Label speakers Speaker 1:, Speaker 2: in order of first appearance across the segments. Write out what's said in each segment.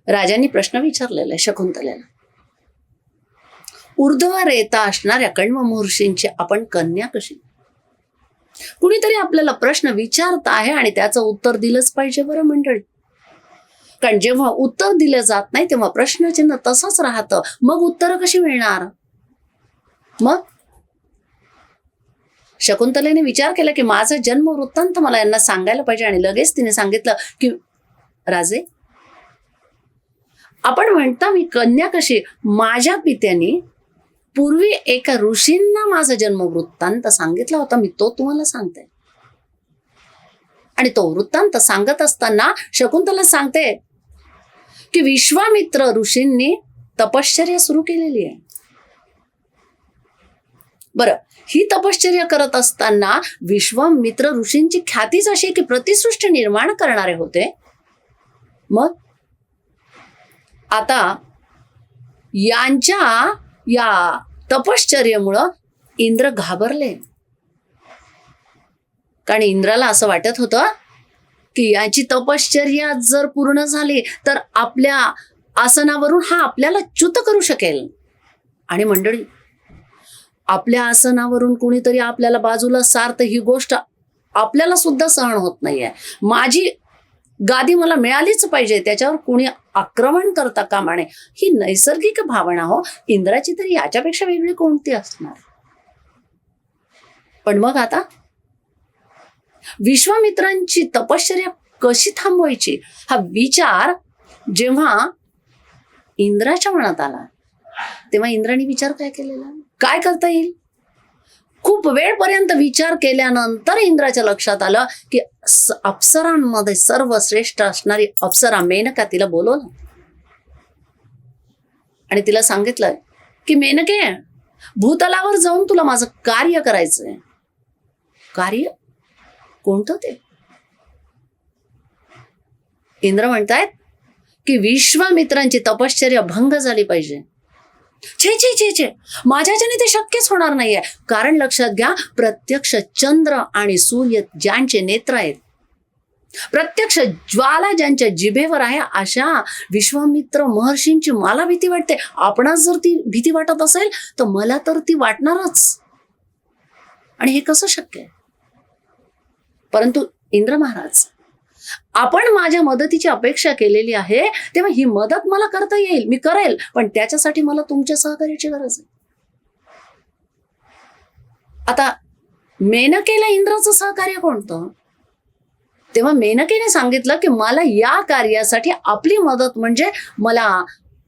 Speaker 1: राजांनी प्रश्न विचारलेला आहे शकुंतलेला. ऊर्ध्व रेता असणाऱ्या कण्व महर्षींची आपण कन्या कशी? कुणीतरी आपल्याला प्रश्न विचारत आहे आणि त्याचं उत्तर दिलंच पाहिजे बरं मंडळी. कारण जेव्हा उत्तर दिलं जात नाही तेव्हा प्रश्नचिन्ह तसंच राहतं. मग उत्तर कशी मिळणार? मग शकुंतलेने विचार केला की माझा जन्म वृत्तांत मला यांना सांगायला पाहिजे. आणि लगेच तिने सांगितलं की राजे, आपण म्हणता मी कन्या कशी? माझ्या पित्याने पूर्वी एका ऋषींना माझा जन्म वृत्तांत सांगितला होता. मी तो तुम्हाला सांगते. आणि तो वृत्तांत सांगत असताना शकुंतला सांगते की विश्वामित्र ऋषींनी तपश्चर्या सुरू केलेली आहे. बरं, ही तपश्चर्या करत असताना विश्वामित्र ऋषींची ख्यातीच अशी की प्रतिसृष्टी निर्माण करणारे होते. मग आता यांच्या या तपश्चर्येमुळं इंद्र घाबरले. कारण इंद्राला असं वाटत होतं की याची तपश्चर्या जर पूर्ण झाली तर आपल्या आसनावरून हा आपल्याला च्युत करू शकेल. आणि मंडळी, आपल्या आसनावरून कुणीतरी आपल्याला बाजूला सारतं ही गोष्ट आपल्याला सुद्धा सहन होत नाहीये. माझी गादी मला मिळालीच पाहिजे, त्याच्यावर कुणी आक्रमण करता कामा नये, ही नैसर्गिक भावना हो. इंद्राची तरी याच्यापेक्षा वेगळी कोणती असणार? पण मग आता विश्वामित्रांची तपश्चर्या कशी थांबवायची हा विचार जेव्हा इंद्राच्या मनात आला तेव्हा इंद्राने विचार काय केलेला? काय करता येईल? खूप वेळपर्यंत विचार केल्यानंतर इंद्राच्या लक्षात आलं की अप्सरांमध्ये सर्वश्रेष्ठ असणारी अप्सरा मेनका तिला बोलवलं आणि तिला सांगितलं की मेनके, भूतलावर जाऊन तुला माझं कार्य करायचंय. कार्य कोणतं ते? इंद्र म्हणतायत की विश्वामित्रांची तपश्चर्या भंग झाली पाहिजे. छे छे छे छे, माझ्याच्याने ते शक्यच होणार नाहीये. कारण लक्षात घ्या, प्रत्यक्ष चंद्र आणि सूर्य ज्यांचे नेत्र आहेत, प्रत्यक्ष ज्वाला ज्यांच्या जिभेवर आहे, अशा विश्वामित्र महर्षींची मला भीती वाटते. आपणास जर ती भीती वाटत असेल तर मला तर ती वाटणारच. आणि हे कसं शक्य आहे? परंतु इंद्र महाराज, आपण माझ्या मदतीची अपेक्षा केलेली आहे, तेव्हा ही मदत मला करता येईल, मी करेल, पण त्याच्यासाठी मला तुमच्या सहकार्याची गरज आहे. आता मेनकेला इंद्राचं सहकार्य कोणतं? तेव्हा मेनकेने सांगितलं की मला या कार्यासाठी आपली मदत म्हणजे मला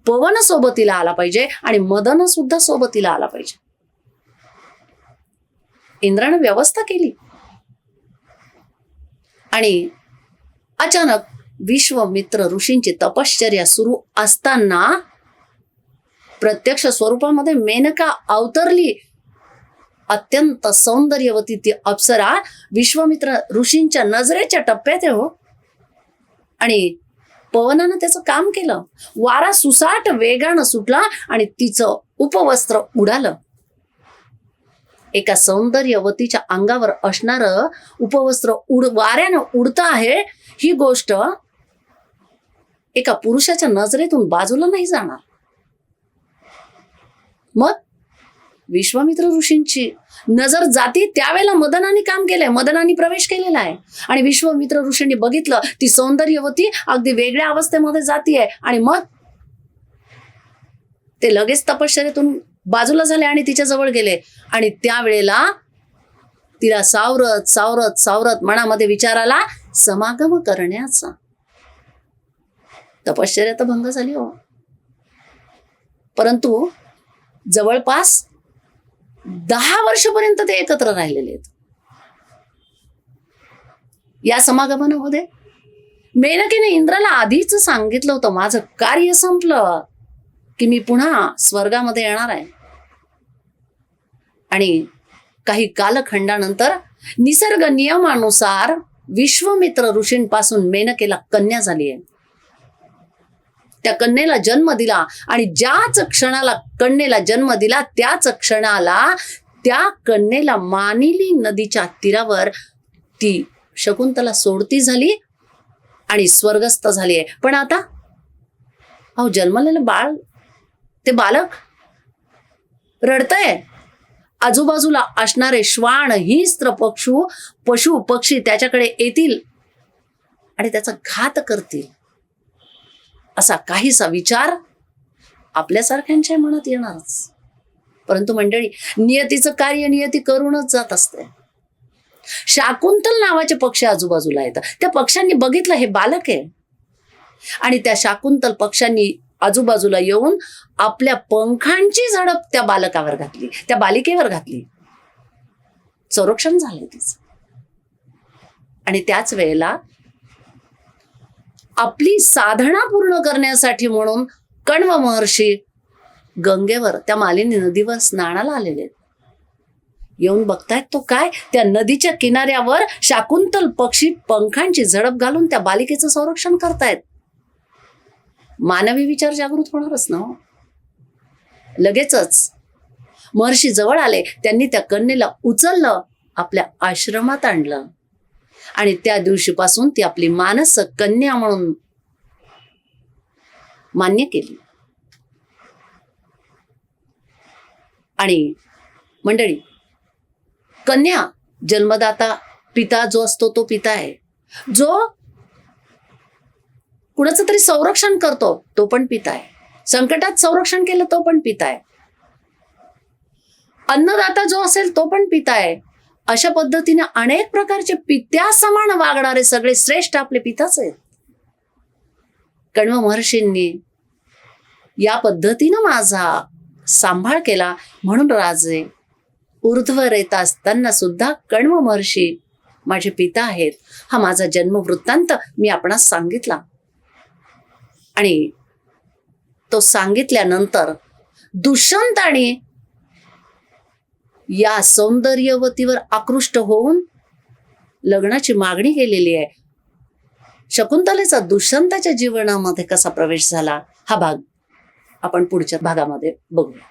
Speaker 1: पवन सोबतीला आला पाहिजे आणि मदन सुद्धा सोबतीला आला पाहिजे. इंद्राने व्यवस्था केली आणि अचानक विश्वामित्र ऋषींची तपश्चर्या सुरू असताना प्रत्यक्ष स्वरूपामध्ये मेनका अवतरली. अत्यंत सौंदर्यवती ती अप्सरा विश्वामित्र ऋषींच्या नजरेच्या टप्प्यात आहे हो. आणि पवनानं त्याचं काम केलं. वारा सुसाट वेगानं सुटला आणि तिचं उपवस्त्र उडालं. एका सौंदर्यवतीच्या अंगावर असणारं उपवस्त्र वाऱ्यानं उडतं आहे, ही गोष्ट एका पुरुषाच्या नजरेतून बाजूला नाही जाणार. मग विश्वामित्र ऋषींची नजर जाती त्यावेळेला मदनाने काम केलंय, मदनाने प्रवेश केलेला आहे. आणि विश्वामित्र ऋषींनी बघितलं ती सौंदर्यवती अगदी वेगळ्या अवस्थेमध्ये जातीये. आणि मग ते लगेच तपश्चर्येतून बाजूला झाले आणि तिच्या जवळ गेले. आणि त्यावेळेला तिला सावरत सावरत सावरत मनामध्ये विचार आला समागम करण्याचा. तपश्चर्या तर भंग झाली हो, परंतु जवळपास 10 वर्षपर्यंत ते एकत्र राहिलेले आहेत. या समागमनामध्ये मेनकेने इंद्राला आधीच सांगितलं होतं माझं कार्य संपलं की मी पुन्हा स्वर्गामध्ये येणार आहे. आणि काही कालखंडानंतर निसर्ग नियमानुसार विश्वामित्र ऋषींपासून मेनकेला कन्या झाली आहे. त्या कन्येला जन्म दिला आणि ज्याच क्षणाला कन्येला जन्म दिला त्याच क्षणाला त्या कन्येला मानिली नदीच्या तीरावर ती शकुंतला सोडती झाली आणि स्वर्गस्थ झाली आहे. पण आता अहो जन्मलेलं बाळ, ते बालक रडतंय. आजूबाजूला असणारे श्वान, हिंस्त्र, पशु पक्षी त्याच्याकडे येतील आणि त्याचा घात करतील, असा काहीसा विचार आपल्यासारख्यांच्या मनात येणारच. परंतु मंडळी, नियतीचं कार्य नियती करूनच जात असते. शाकुंतल नावाचे पक्षी आजूबाजूला येतात. त्या पक्ष्यांनी बघितलं हे बालक आहे आणि त्या शाकुंतल पक्ष्यांनी आजूबाजूला येऊन आपल्या पंखांची झडप त्या बालकावर घातली, त्या बालिकेवर घातली. संरक्षण झालं तिचं. आणि त्याच वेळेला आपली साधना पूर्ण करण्यासाठी म्हणून कण्व महर्षी गंगेवर, त्या मालिनी नदीवर स्नानाला आलेले. येऊन बघतायत तो काय, त्या नदीच्या किनाऱ्यावर शाकुंतल पक्षी पंखांची झडप घालून त्या बालिकेचं संरक्षण करतायत. मानवी विचार जागृत होणारच ना. लगेचच महर्षी जवळ आले. त्यांनी त्या कन्येला उचललं, आपल्या आश्रमात आणलं आणि त्या दिवशीपासून ती आपली मानस कन्या म्हणून मान्य केली. आणि मंडळी, कन्या जन्मदाता पिता जो असतो तो पिता आहे. जो कुणाचं तरी संरक्षण करतो तो पण पिता आहे. संकटात संरक्षण केलं तो पण पिता आहे. अन्नदाता जो असेल तो पण पिता आहे. अशा पद्धतीने अनेक प्रकारचे पित्या समान वागणारे सगळे श्रेष्ठ आपले पिताच आहेत. कण्व महर्षींनी या पद्धतीनं माझा सांभाळ केला, म्हणून राजे ऊर्ध्वर येत असताना सुद्धा कण्व महर्षी माझे पिता आहेत. हा माझा जन्म वृत्तांत मी आपणास सांगितला. आणि तो सांगितल्यानंतर दुष्यंताने या सौंदर्यवतीवर आकृष्ट होऊन लग्नाची मागणी केलेली आहे. शकुंतलेचा दुष्यंताच्या जीवनामध्ये कसा प्रवेश झाला हा भाग आपण पुढच्या भागामध्ये बघूया.